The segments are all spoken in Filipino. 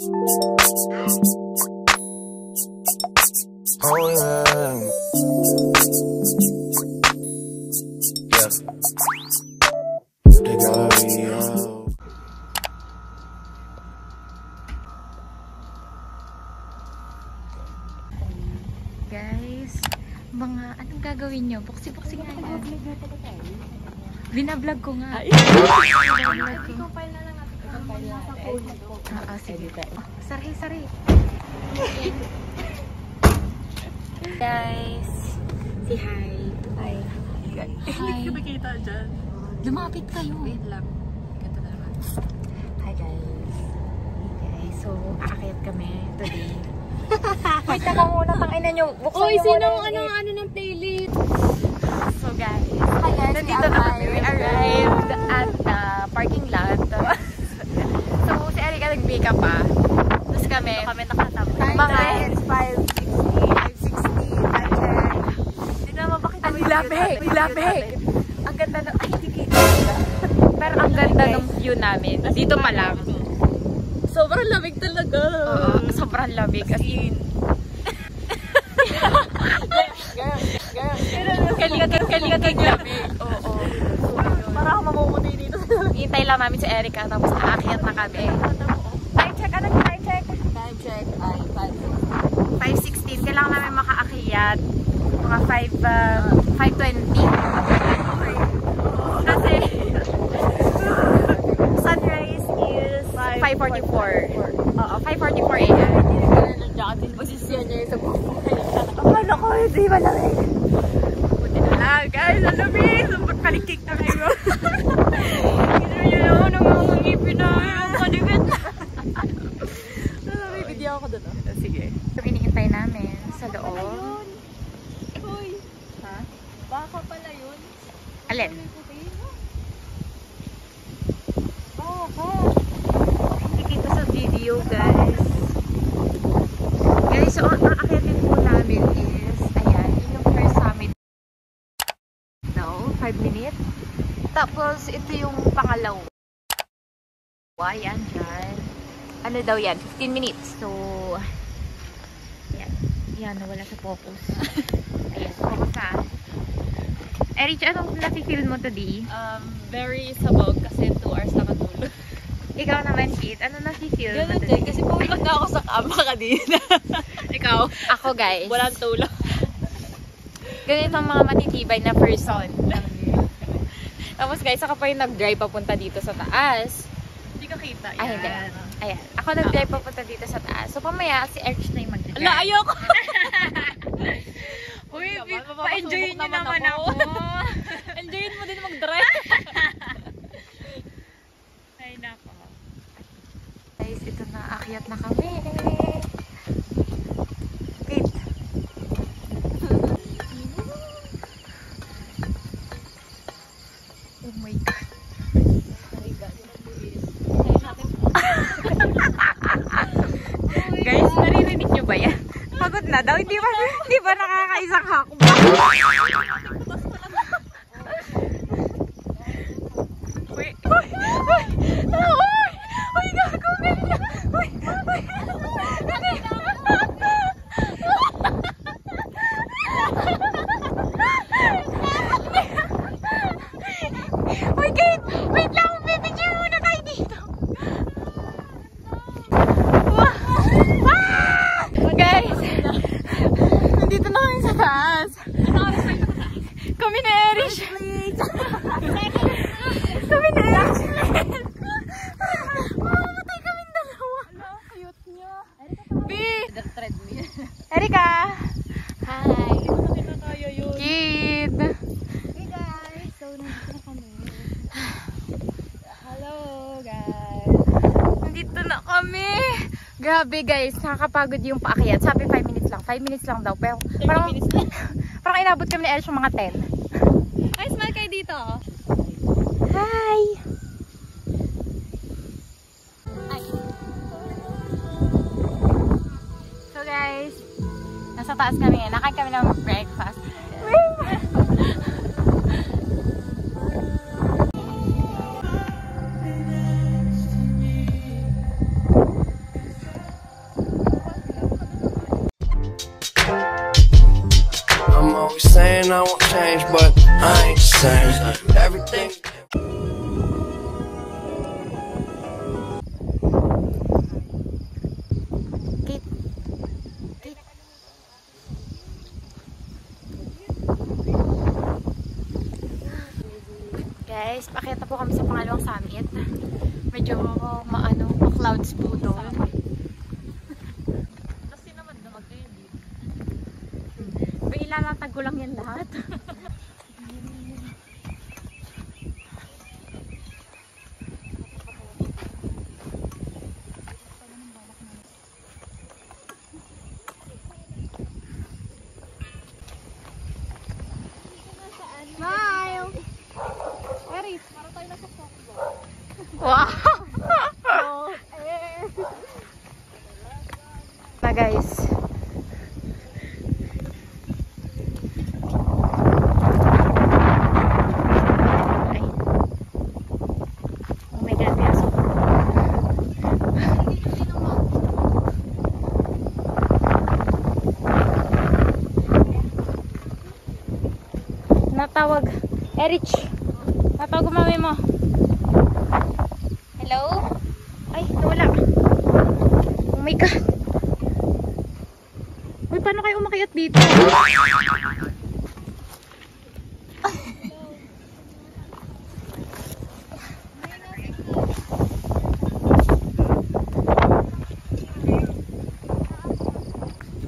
Oh yeah. Yeah. They got me out. Guys, mga anong gagawin nyo? Buksi-buksi nga yan. Binablog ko nga. Ikaw file na lang natin. Ikaw file na natin. Sige. Sari. Guys, say hi. Hi. Hindi ka makita dyan. Lumapit kayo. Wait lang. Ganda naman. Hi guys. So, aakyat kami today. Wait na lang muna, tangina nyo. Buksan nyo muna. Ano ng playlist. So guys, nandito na kami. We arrived at the parking lot. So si Erika nag-makeup pa. Tapos kami nakatapos. Mga 5:60. Hindi na mapakita. Ang lamig. Ang ganda ng, ay hindi kita. Pero ang ganda ng view namin. Dito pa lang. Sobrang lamig talaga. Oo, sobrang lamig. As in. Kaligatag lamig. Oo. Para ako mamumuti dito. Hintay lang namin si Erika. Tapos aakyat na kami. Time check. Ano yung time check? Time check ay 5:16. Kailangan namin makaakyat. Mga 5:20. Kasi sunrise is 5:44. Oo, 5:44 a.m. Hindi na posisyon niya sa buhay. Akala ko, hindi malamig. Buti na lang, guys. Alamig! Super kalikik na kayo. Hindi nyo naman ang mga ngipin na yung kaligat. May video ako doon. Sige. So, iniintay namin sa loob. Hoy! Ha? Baka pala yun. Alin? Nakikita sa video, guys. Guys, so ang aakyatin po namin is, ayan, yung first summit. No, 5 minutes. Tapos, ito yung pangalawa. Ayan, dyan. Ano daw yan? 15 minutes. So, ayan. Ayan, nawala sa focus. Ayan, focus ha. Erich, anong nafe-feel mo today? Very sabog kasi 2 hours nakatulog. Ikaw naman, Kate, ano nafe-feel mo Ganun today? din, kasi pumunta na ako sa kama kanina. Ikaw? Ako, guys. Walang tulog. Ganito ang mga matitibay na person. Tapos guys, ako pa yung nag-drive papunta dito sa taas. Hindi ka kita. Ay, hindi. Ayan. Ako nag-drive papunta dito sa taas. So, pamaya, si Erich na yung mag-drive. Ala, ayoko! Uy, pa-enjoyin nyo naman ako. Enjoyin mo din mag-drive. Ay, nako. Guys, ito na. Akyat na kami. Wait. Oh my God. Guys, naririnig nyo ba yan? Pagod na daw. Hindi ba nakakaisang hakbang? Uy, gago, ganyan. Uy. Uy, Kate, wait lang. Bibigyan muna tayo dito. Guys, nandito na kami sa taas. Kami na Erich. Kami na Erich. Mamamatay kaming dalawa. Ano, cute niya. Erika. Hi. Nakita tayo yun. Kid. Hey guys, so nandito na kami. Hello guys. Nandito na kami. Grabe guys, nakakapagod yung paakyat. Sabi 5 minutes lang. 5 minutes lang daw. Pero parang, parang inabot kami ni Erich yung mga 10. Ay, smile kayo dito. Hi! So guys, nasa taas kami ngayon. Nakain kami ng breakfast. always saying I won't change, but I ain't the same. Everything. Guys, pakita po kami sa pangalawang summit. Medyo ma-clouds po doon. Kasi naman na mag-edit. Ilalatag ko lang yan lahat. Smile! Eris, para tayo nasa softball. Wow! Na guys. Natawag. Erich. Natawag mami mo. Hello? Ay, nawala. Oh my God. Uy, paano kayo umakyat dito?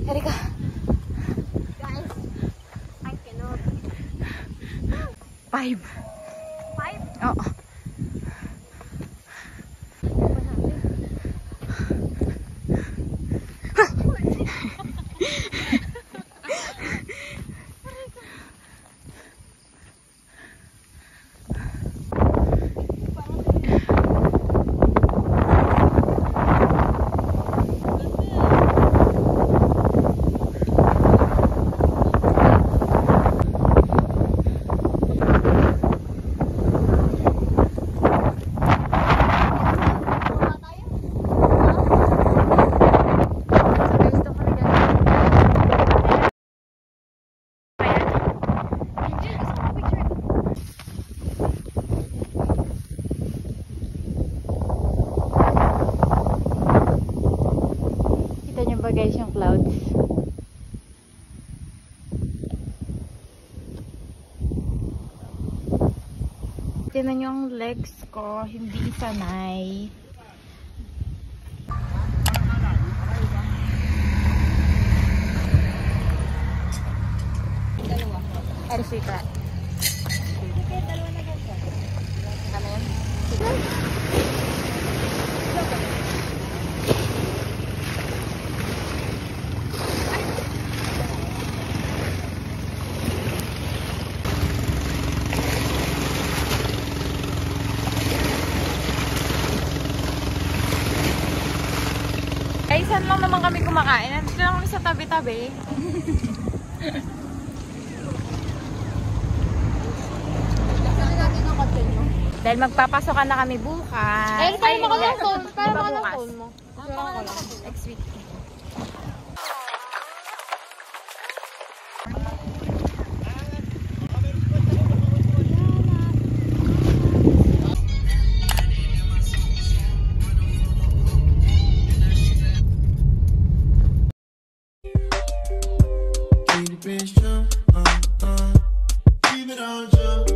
Erika. Guys, I cannot. 5. 5? Oo. Guys, yung clouds. Tingnan yung legs ko, hindi sanay. Dalawa. Erisita. Dalawa na ganito. Ano yun? Saan lang naman kami kumakain? Nandito lang kami sa tabi-tabi. Dahil magpapasokan na kami bukas. Eh, para makalang phone. Para Diba makalang bukas? phone mo. Next week. Keep it on jump.